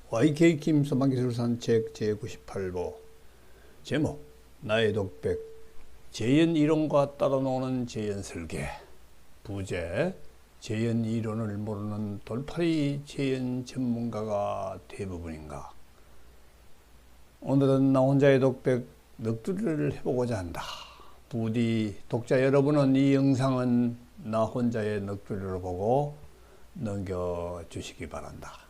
YK 김 소방기술산책 제98보 제목 나의 독백 재현 이론과 따라 노는 재현 설계 부제 재현 이론을 모르는 돌팔이 재현 전문가가 대부분인가. 오늘은 나 혼자의 독백 넋두리를 해보고자 한다. 부디 독자 여러분은 이 영상은 나 혼자의 넋두리로 보고 넘겨주시기 바란다.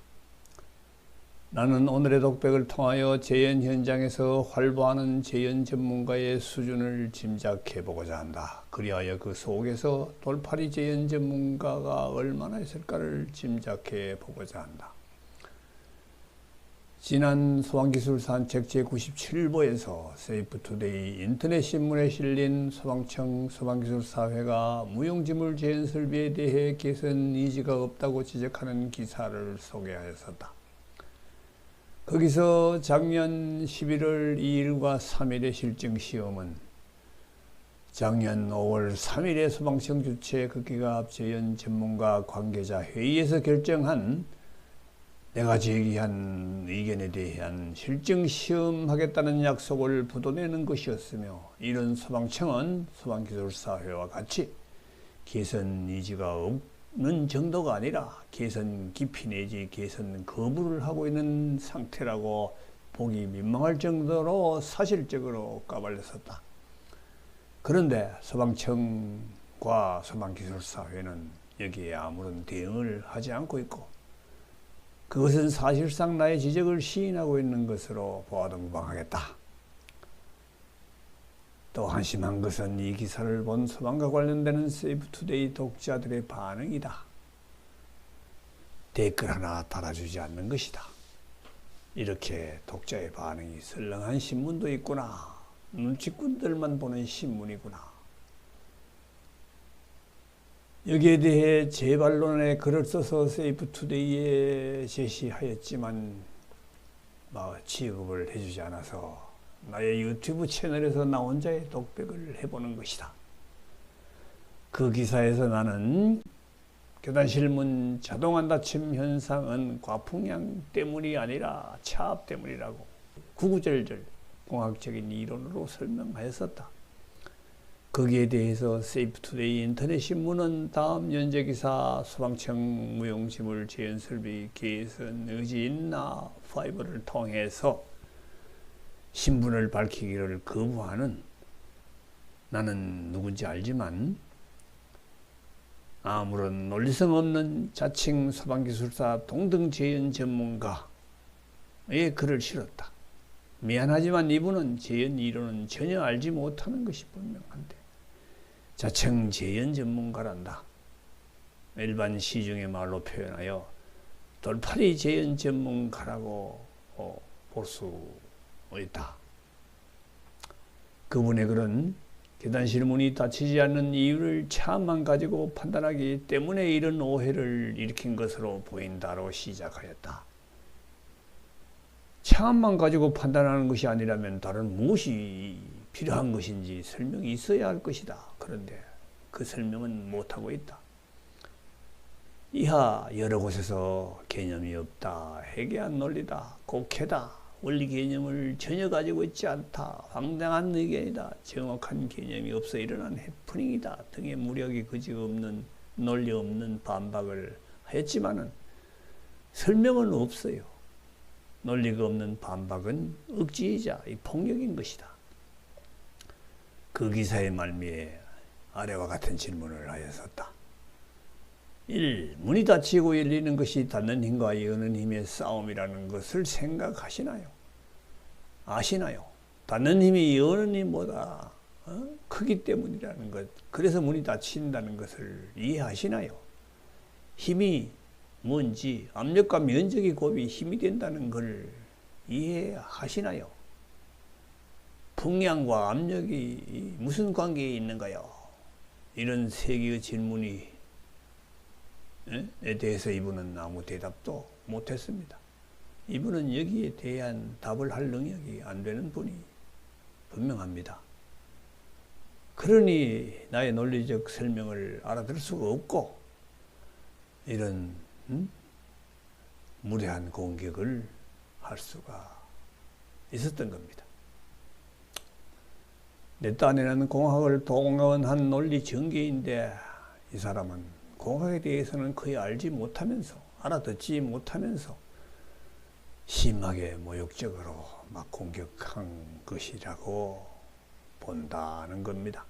나는 오늘의 독백을 통하여 재현 현장에서 활보하는 재현 전문가의 수준을 짐작해 보고자 한다. 그리하여 그 속에서 돌팔이 재현 전문가가 얼마나 있을까를 짐작해 보고자 한다. 지난 소방기술산책 제97보에서 세이프투데이 인터넷 신문에 실린 소방청 소방기술사회가 무용지물 재현 설비에 대해 개선 의지가 없다고 지적하는 기사를 소개하였었다. 거기서 작년 11월 2일과 3일의 실증시험은 작년 5월 3일에 소방청 주최 극기가압 재현 전문가 관계자 회의에서 결정한 내가 제기한 의견에 대한 실증시험 하겠다는 약속을 부도내는 것이었으며, 이런 소방청은 소방기술사회와 같이 개선 의지가 없는 정도가 아니라 개선 기피 내지 개선 거부를 하고 있는 상태라고 보기 민망할 정도로 사실적으로 까발렸었다. 그런데 소방청과 소방기술사회는 여기에 아무런 대응을 하지 않고 있고, 그것은 사실상 나의 지적을 시인하고 있는 것으로 보아도 무방하겠다. 또 한심한 것은 이 기사를 본 소방과 관련되는 세이프투데이 독자들의 반응이다. 댓글 하나 달아주지 않는 것이다. 이렇게 독자의 반응이 설렁한 신문도 있구나. 눈치꾼들만 보는 신문이구나. 여기에 대해 제 반론에 글을 써서 세이프투데이에 제시하였지만 취급을 해주지 않아서 나의 유튜브 채널에서 나 혼자의 독백을 해보는 것이다. 그 기사에서 나는 계단실문 자동안 닫힘 현상은 과풍량 때문이 아니라 차압 때문이라고 구구절절 공학적인 이론으로 설명하였었다. 거기에 대해서 세이프투데이 인터넷 신문은 다음 연재기사 소방청 무용지물 재현 설비 개선 의지 있나 5를 통해서 신분을 밝히기를 거부하는, 나는 누군지 알지만 아무런 논리성 없는 자칭 소방기술사 동등 재현 전문가의 글을 실었다. 미안하지만 이분은 재현 이론은 전혀 알지 못하는 것이 분명한데 자称재현 전문가란다. 일반 시중의 말로 표현하여 돌팔이 재현 전문가라고 볼 수 있다. 그분의 글은 계단실문이 닫히지 않는 이유를 차만 가지고 판단하기 때문에 이런 오해를 일으킨 것으로 보인다로 시작하였다. 차만 가지고 판단하는 것이 아니라면 다른 무엇이 필요한 것인지 설명이 있어야 할 것이다. 그런데 그 설명은 못하고 있다. 이하 여러 곳에서 개념이 없다, 해괴한 논리다, 곡해다, 원리 개념을 전혀 가지고 있지 않다, 황당한 의견이다, 정확한 개념이 없어 일어난 해프닝이다 등의 무력이 그지없는 논리 없는 반박을 하였지만은 설명은 없어요. 논리가 없는 반박은 억지이자 폭력인 것이다. 그 기사의 말미에 아래와 같은 질문을 하였었다. 1. 문이 닫히고 열리는 것이 닫는 힘과 여는 힘의 싸움이라는 것을 생각하시나요? 아시나요? 닫는 힘이 여는 힘보다 크기 때문이라는 것, 그래서 문이 닫힌다는 것을 이해하시나요? 힘이 뭔지, 압력과 면적의 곱이 힘이 된다는 걸 이해하시나요? 풍량과 압력이 무슨 관계에 있는가요? 이런 세 개의 질문에 대해서 이분은 아무 대답도 못했습니다. 이분은 여기에 대한 답을 할 능력이 안 되는 분이 분명합니다. 그러니 나의 논리적 설명을 알아들을 수가 없고 이런 무례한 공격을 수가 있었던 겁니다. 내 딴에는 공학을 동원한 논리 전개인데 이 사람은 공학에 대해서는 거의 알지 못하면서 알아듣지 못하면서 심하게 모욕적으로 막 공격한 것이라고 본다는 겁니다.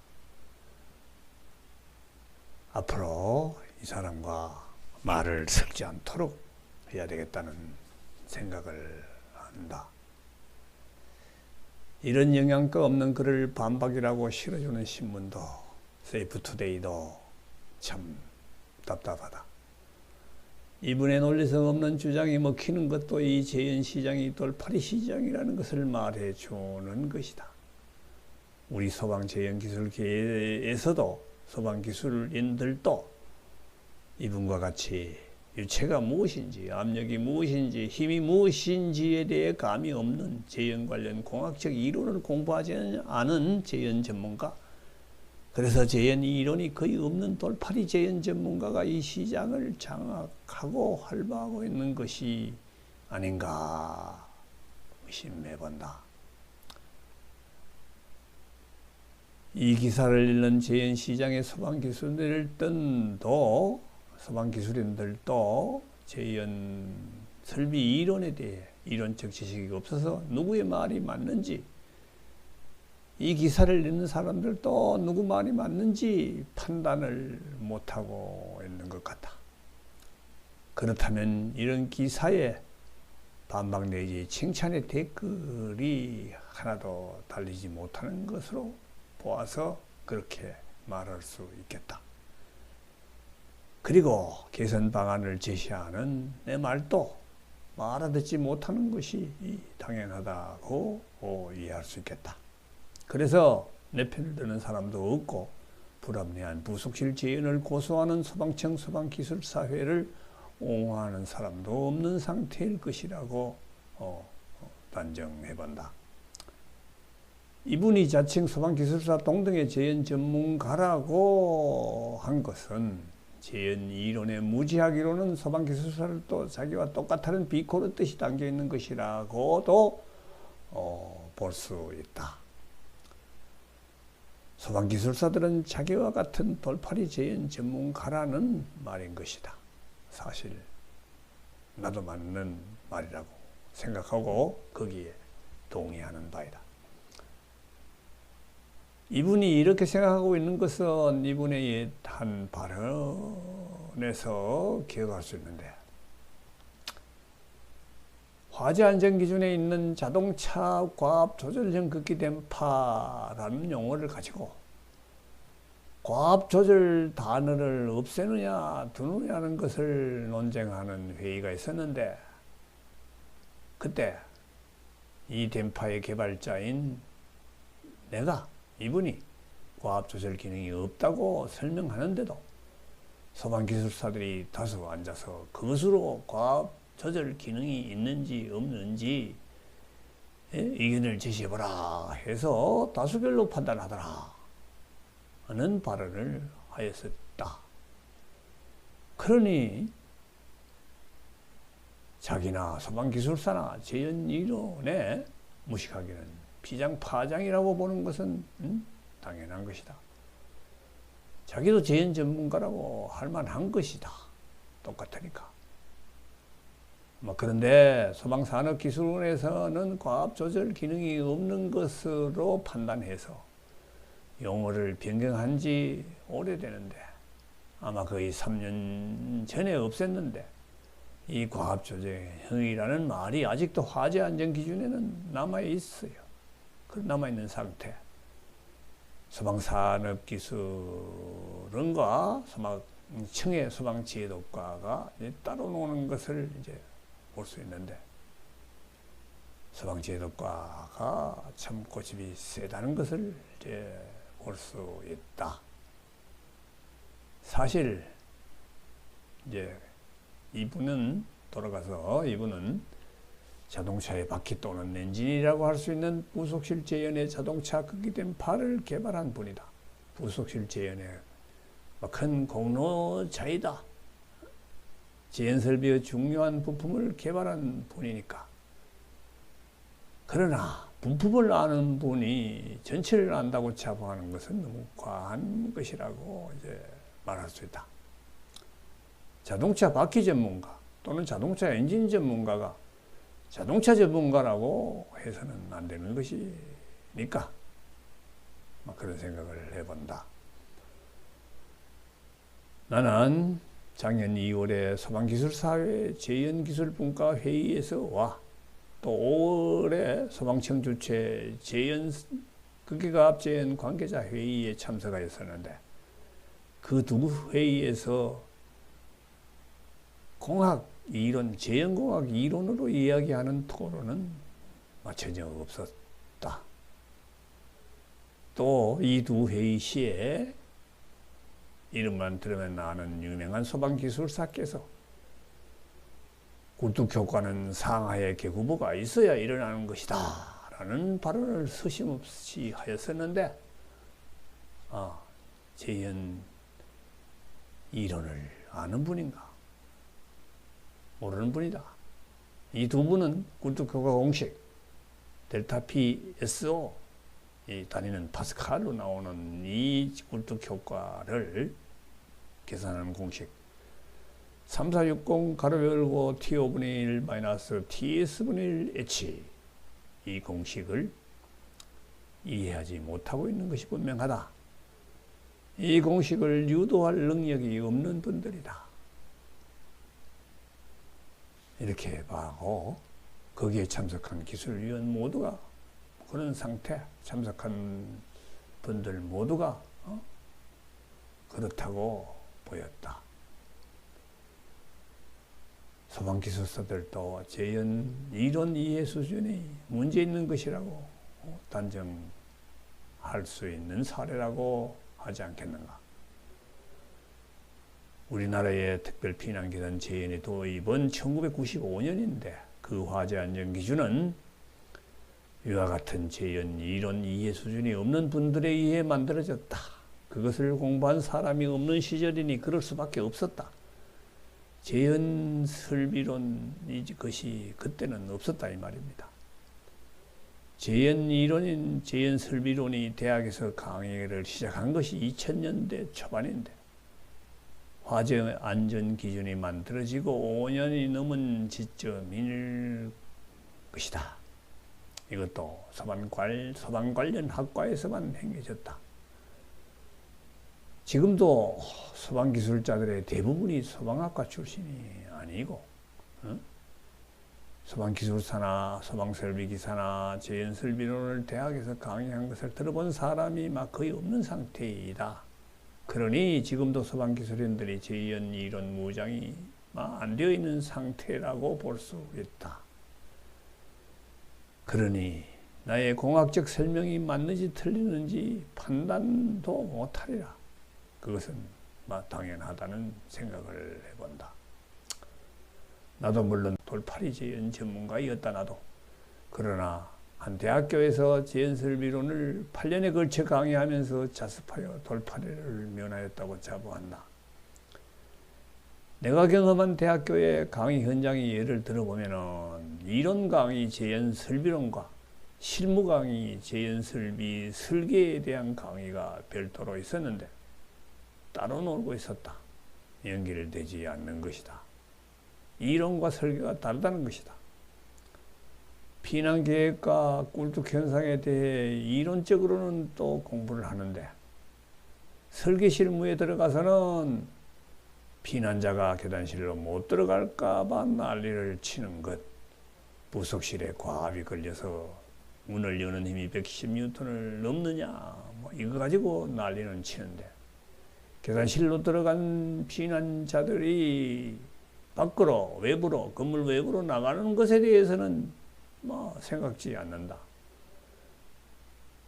앞으로 이 사람과 말을 섞지 않도록 해야 되겠다는 생각을 한다. 이런 영양가 없는 글을 반박이라고 실어주는 신문도 세이프투데이도 참 답답하다. 이분의 논리성 없는 주장이 먹히는 것도 이 재현시장이 돌팔이 시장이라는 것을 말해주는 것이다. 우리 소방재현기술계에서도 소방기술인들도 이분과 같이 유체가 무엇인지, 압력이 무엇인지, 힘이 무엇인지에 대해 감이 없는 재현 관련 공학적 이론을 공부하지 않은 재현 전문가, 그래서 재현 이론이 거의 없는 돌팔이 재현 전문가가 이 시장을 장악하고 활보하고 있는 것이 아닌가 의심해본다. 이 기사를 읽는 재현 시장의 소방기술인들도 재현 설비 이론에 대해 이론적 지식이 없어서 누구의 말이 맞는지, 이 기사를 읽는 사람들도 누구 말이 맞는지 판단을 못하고 있는 것 같다. 그렇다면 이런 기사에 반박 내지 칭찬의 댓글이 하나도 달리지 못하는 것으로 보아서 그렇게 말할 수 있겠다. 그리고 개선 방안을 제시하는 내 말도 알아듣지 못하는 것이 당연하다고 이해할 수 있겠다. 그래서 내 편을 드는 사람도 없고 불합리한 부속실 재현을 고소하는 소방청 소방기술사회를 옹호하는 사람도 없는 상태일 것이라고 단정해본다. 이분이 자칭 소방기술사 동등의 재현 전문가라고 한 것은 재현 이론의 무지하기로는 소방기술사를 또 자기와 똑같다는 비꼬는 뜻이 담겨있는 것이라고도 볼 수 있다. 소방기술사들은 자기와 같은 돌팔이 재현 전문가라는 말인 것이다. 사실 나도 맞는 말이라고 생각하고 거기에 동의하는 바이다. 이분이 이렇게 생각하고 있는 것은 이분의 한 발언에서 기억할 수 있는데, 화재 안전 기준에 있는 자동차 과압 조절형 극기 댐퍼라는 용어를 가지고 과압 조절 단어를 없애느냐 두느냐는 것을 논쟁하는 회의가 있었는데, 그때 이 댐퍼의 개발자인 이분이 과압 조절 기능이 없다고 설명하는데도 소방기술사들이 다수 앉아서 그것으로 과압 조절 기능이 있는지 없는지 의견을 제시해보라 해서 다수결로 판단하더라 하는 발언을 하였었다. 그러니 자기나 소방기술사나 재현 이론에 무식하기는 피장파장이라고 보는 것은 당연한 것이다. 자기도 재현 전문가라고 할 만한 것이다. 똑같으니까. 그런데 소방산업기술원에서는 과압 조절 기능이 없는 것으로 판단해서 용어를 변경한 지 오래되는데, 아마 거의 3년 전에 없앴는데, 이 과압 조절형이라는 말이 아직도 화재 안전 기준에는 남아있어요. 남아있는 상태. 소방산업기술원과 소방청의 소방지혜독과가 따로 노는 것을 이제 볼 수 있는데, 소방지혜독과가 참 고집이 세다는 것을 이제 볼 수 있다. 사실 이제 이분은 자동차의 바퀴 또는 엔진이라고 할 수 있는 부속실 재현의 자동차 극기 댐퍼를 개발한 분이다. 부속실 재현의 큰 공로자이다. 재현 설비의 중요한 부품을 개발한 분이니까 그러나 분법을 아는 분이 전체를 안다고 자부하는 것은 너무 과한 것이라고 이제 말할 수 있다. 자동차 바퀴 전문가 또는 자동차 엔진 전문가가 자동차 전문가라고 해서는 안 되는 것이니까 그런 생각을 해본다. 나는 작년 2월에 소방기술사회 재연기술분과회의에서와 또 5월에 소방청주최 극기과학재연 관계자 회의에 참석하였었는데 그 두 회의에서 공학 이론, 재연공학 이론으로 이야기하는 토론은 전혀 없었다. 또 이 두 회의 시에 이름만 들으면 아는 유명한 소방기술사께서 굴뚝효과는 상하의 계구부가 있어야 일어나는 것이다 라는 발언을 서심없이 하였었는데 재연 이론을 아는 분인가? 모르는 분이다. 이 두 분은 굴뚝효과 공식 델타 P SO 이 단위는 파스칼로 나오는 이 굴뚝효과를 계산하는 공식 3460 가로 열고 T5분의 1 마이너스 TS분의 1 H 이 공식을 이해하지 못하고 있는 것이 분명하다. 이 공식을 유도할 능력이 없는 분들이다. 이렇게 봐고 거기에 참석한 기술위원 모두가 그런 상태, 참석한 분들 모두가 그렇다고 보였다. 소방기술사들도 재연 이론 이해 수준이 문제 있는 것이라고 단정할 수 있는 사례라고 하지 않겠는가. 우리나라의 특별피난기관 재연이 도입은 1995년인데 그 화재 안전 기준은 이와 같은 재연 이론 이해 수준이 없는 분들에 의해 만들어졌다. 그것을 공부한 사람이 없는 시절이니 그럴 수밖에 없었다. 재연 설비론 이것이 그때는 없었다 이 말입니다. 재연 이론인 재연 설비론이 대학에서 강의를 시작한 것이 2000년대 초반인데 화재 안전 기준이 만들어지고 5년이 넘은 시점일 것이다. 이것도 소방 관련 학과에서만 행해졌다. 지금도 소방기술자들의 대부분이 소방학과 출신이 아니고 소방기술사나 소방설비기사나 재연설비론을 대학에서 강의한 것을 들어본 사람이 막 거의 없는 상태이다. 그러니 지금도 소방기술인들이 재연 이론 무장이 안 되어 있는 상태라고 볼 수 있다. 그러니 나의 공학적 설명이 맞는지 틀리는지 판단도 못하리라. 그것은 당연하다는 생각을 해본다. 나도 물론 돌팔이 재연 전문가였다 나도. 그러나 한 대학교에서 재연설비론을 8년에 걸쳐 강의하면서 자습하여 돌팔이를 면하였다고 자부한다. 내가 경험한 대학교의 강의 현장의 예를 들어보면은 이론 강의 재연설비론과 실무 강의 재연설비 설계에 대한 강의가 별도로 있었는데 따로 놀고 있었다. 연결되지 않는 것이다. 이론과 설계가 다르다는 것이다. 피난계획과 굴뚝현상에 대해 이론적으로는 또 공부를 하는데 설계 실무에 들어가서는 피난자가 계단실로 못 들어갈까봐 난리를 치는 것, 부속실에 과압이 걸려서 문을 여는 힘이 110N을 넘느냐 이거 가지고 난리는 치는데 계단실로 들어간 피난자들이 밖으로 외부로 건물 외부로 나가는 것에 대해서는 생각지 않는다.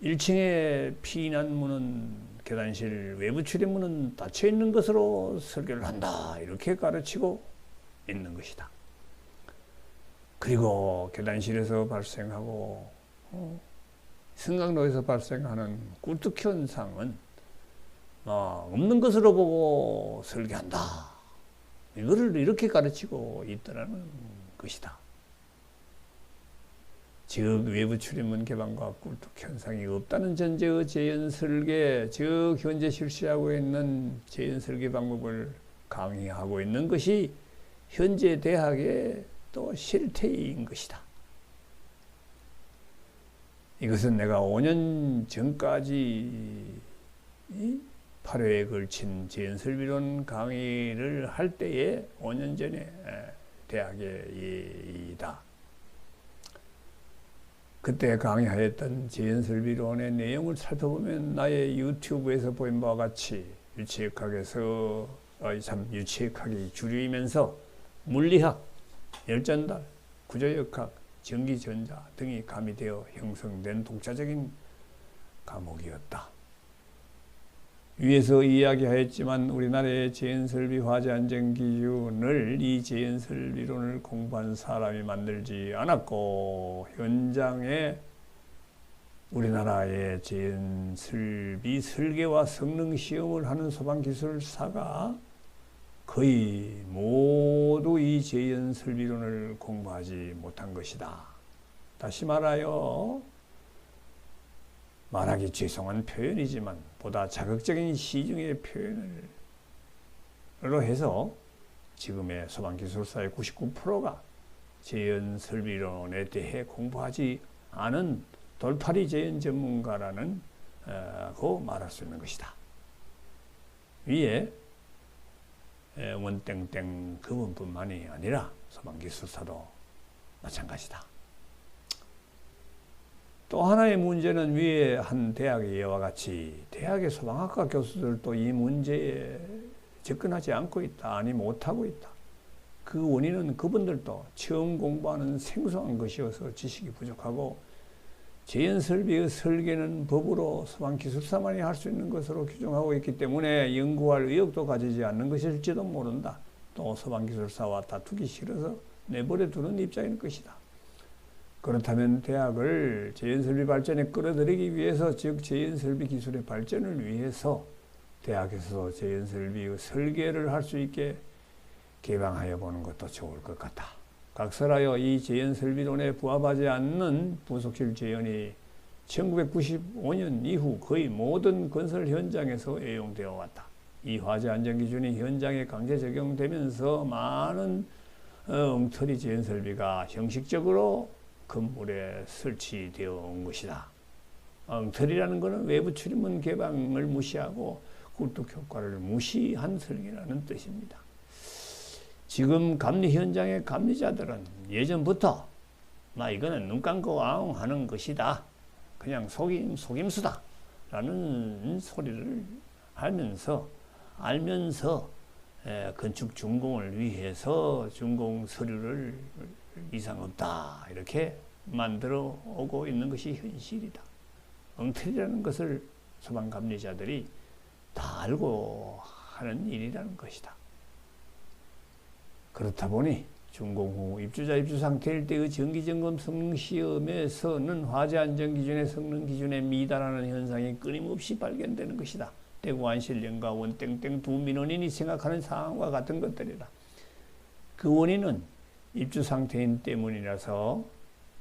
1층의 피난문은 계단실 외부 출입문은 닫혀 있는 것으로 설계를 한다. 이렇게 가르치고 있는 것이다. 그리고 계단실에서 발생하고 승강로에서 발생하는 굴뚝현상은 없는 것으로 보고 설계한다. 이거를 이렇게 가르치고 있다는 것이다. 즉 외부 출입문 개방과 꿀뚝 현상이 없다는 전제의 재현설계, 즉 현재 실시하고 있는 재현설계 방법을 강의하고 있는 것이 현재 대학의 또 실태인 것이다. 이것은 내가 5년 전까지 8회에 걸친 재현설비론 강의를 할 때에 5년 전에 대학의 이다. 그때 강의하였던 재현설비론의 내용을 살펴보면 나의 유튜브에서 보인 바와 같이 유체역학이 주류이면서 물리학, 열전달, 구조역학, 전기전자 등이 가미되어 형성된 독자적인 과목이었다. 위에서 이야기하였지만 우리나라의 재현설비 화재 안전 기준을 이 재현설비론을 공부한 사람이 만들지 않았고, 현장에 우리나라의 재현설비 설계와 성능 시험을 하는 소방기술사가 거의 모두 이 재현설비론을 공부하지 못한 것이다. 다시 말하여 말하기 죄송한 표현이지만 보다 자극적인 시중의 표현으로 해서 지금의 소방기술사의 99%가 재현설비론에 대해 공부하지 않은 돌팔이 재현 전문가라는 고 말할 수 있는 것이다. 위에 원땡땡 그분뿐만이 아니라 소방기술사도 마찬가지다. 또 하나의 문제는 위에 한 대학의 예와 같이 대학의 소방학과 교수들도 이 문제에 접근하지 않고 있다, 아니 못하고 있다. 그 원인은 그분들도 처음 공부하는 생소한 것이어서 지식이 부족하고, 재현설비의 설계는 법으로 소방기술사만이 할 수 있는 것으로 규정하고 있기 때문에 연구할 의욕도 가지지 않는 것일지도 모른다. 또 소방기술사와 다투기 싫어서 내버려 두는 입장일 것이다. 그렇다면 대학을 재현설비 발전에 끌어들이기 위해서, 즉 재현설비 기술의 발전을 위해서 대학에서도 재현설비의 설계를 할 수 있게 개방하여 보는 것도 좋을 것 같다. 각설하여 이 재현설비론에 부합하지 않는 부속실 재현이 1995년 이후 거의 모든 건설 현장에서 애용되어 왔다. 이 화재 안전 기준이 현장에 강제 적용되면서 많은 엉터리 재현설비가 형식적으로 건물에 설치되어 온 것이다. 엉터리라는 것은 외부 출입문 개방을 무시하고 꿀뚝 효과를 무시한 설계라는 뜻입니다. 지금 감리 현장의 감리자들은 예전부터 이거는 눈 감고 아웅 하는 것이다, 그냥 속임수다 라는 소리를 알면서 건축 준공을 위해서 준공 서류를 이상 없다 이렇게 만들어 오고 있는 것이 현실이다. 엉터리라는 것을 소방감리자들이 다 알고 하는 일이라는 것이다. 그렇다 보니 준공 후 입주자 입주 상태일 때의 정기점검 성능시험에서는 화재안전기준의 성능기준에 미달하는 현상이 끊임없이 발견되는 것이다. 대구 안실령과 원땡땡 두 민원인이 생각하는 상황과 같은 것들이다. 그 원인은 입주 상태인 때문이라서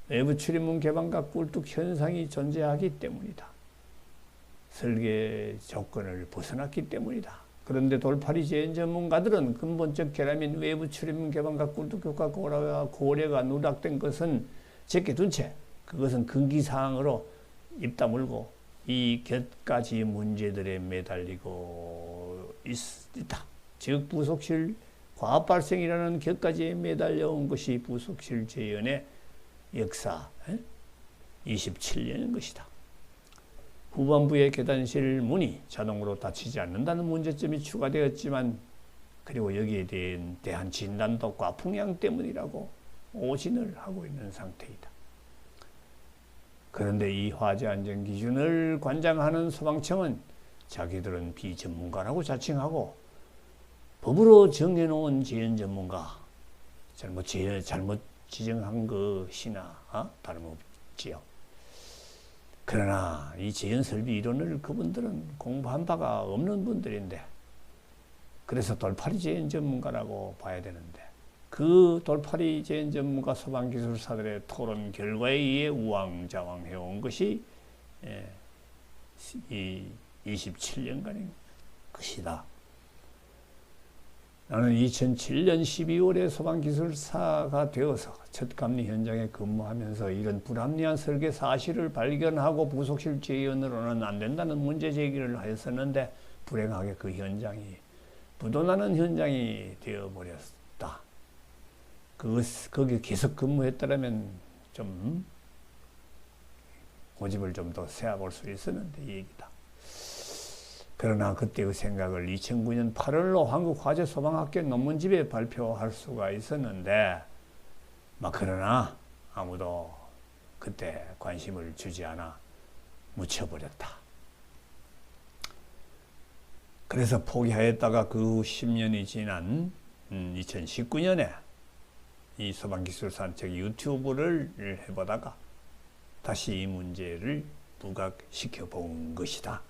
외부 출입문 개방과 꿀뚝 현상이 존재하기 때문이다. 설계 조건을 벗어났기 때문이다. 그런데 돌팔이 재현 전문가들은 근본적 결함인 외부 출입문 개방과 꿀뚝 효과 고려가 누락된 것은 제껴둔 채 그것은 금기사항으로 입 다물고 이 곁가지 문제들에 매달리고 있다. 즉 부속실 과업 발생이라는 곁가지에 매달려온 것이 부속실 재현의 역사 27년인 것이다. 후반부의 계단실 문이 자동으로 닫히지 않는다는 문제점이 추가되었지만, 그리고 여기에 대한 진단도 과풍량 때문이라고 오진을 하고 있는 상태이다. 그런데 이 화재 안전 기준을 관장하는 소방청은 자기들은 비전문가라고 자칭하고 법으로 정해놓은 재현 전문가, 잘못 지정한 것이나 다름없지요. 그러나 이 재현설비 이론을 그분들은 공부한 바가 없는 분들인데, 그래서 돌팔이 재현 전문가라고 봐야 되는데 그 돌팔이 재현 전문가 소방기술사들의 토론 결과에 의해 우왕좌왕해온 것이 이 27년간의 것이다. 나는 2007년 12월에 소방기술사가 되어서 첫 감리 현장에 근무하면서 이런 불합리한 설계 사실을 발견하고 부속실 재현으로는 안 된다는 문제 제기를 하였었는데 불행하게 그 현장이 부도나는 현장이 되어버렸다. 거기 계속 근무했더라면 좀 고집을 좀 더 세워볼 수 있었는데 이 얘기다. 그러나 그때의 생각을 2009년 8월로 한국화재소방학회 논문집에 발표할 수가 있었는데 그러나 아무도 그때 관심을 주지 않아 묻혀버렸다. 그래서 포기하였다가 그 후 10년이 지난 2019년에 이 소방기술사 즉 유튜브를 해보다가 다시 이 문제를 부각시켜 본 것이다.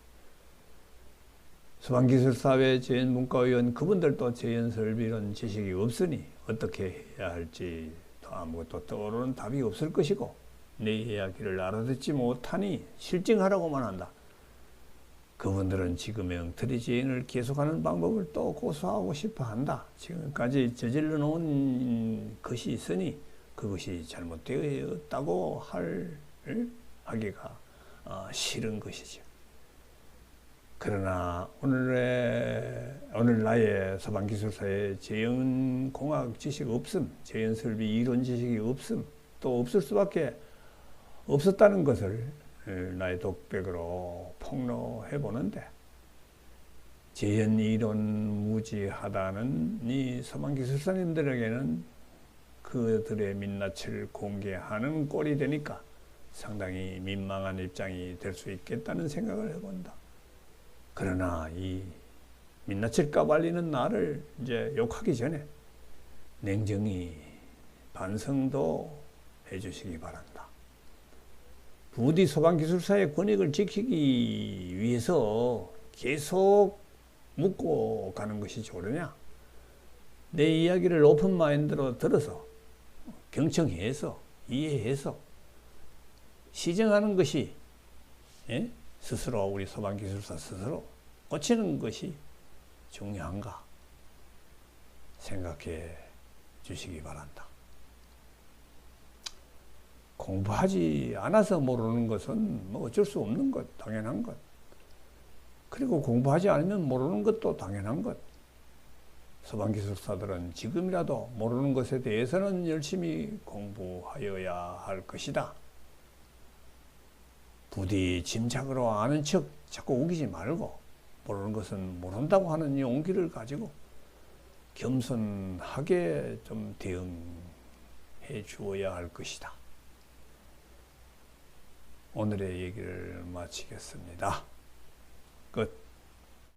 소방기술사회 재현문과위원 그분들도 재현설비론 지식이 없으니 어떻게 해야 할지 아무것도 떠오르는 답이 없을 것이고 내 이야기를 알아듣지 못하니 실증하라고만 한다. 그분들은 지금의 엉터리 재현을 계속하는 방법을 또 고수하고 싶어 한다. 지금까지 저질러 놓은 것이 있으니 그것이 잘못되었다고 하기가 싫은 것이죠. 그러나 오늘 나의 소방기술사의 재현공학 지식 없음, 재현설비 이론 지식이 없음, 또 없을 수밖에 없었다는 것을 나의 독백으로 폭로해 보는데 재현 이론 무지하다는 이 소방기술사님들에게는 그들의 민낯을 공개하는 꼴이 되니까 상당히 민망한 입장이 될 수 있겠다는 생각을 해본다. 그러나 이 민낯을 까발리는 나를 이제 욕하기 전에 냉정히 반성도 해주시기 바란다. 부디 소방기술사의 권익을 지키기 위해서 계속 묻고 가는 것이 좋으냐? 내 이야기를 오픈마인드로 들어서 경청해서 이해해서 시정하는 것이 스스로 우리 소방기술사 스스로 고치는 것이 중요한가 생각해 주시기 바란다. 공부하지 않아서 모르는 것은 어쩔 수 없는 것, 당연한 것. 그리고 공부하지 않으면 모르는 것도 당연한 것. 소방기술사들은 지금이라도 모르는 것에 대해서는 열심히 공부하여야 할 것이다. 부디 짐작으로 아는 척 자꾸 우기지 말고 모르는 것은 모른다고 하는 용기를 가지고 겸손하게 좀 대응해 주어야 할 것이다. 오늘의 얘기를 마치겠습니다. 끝.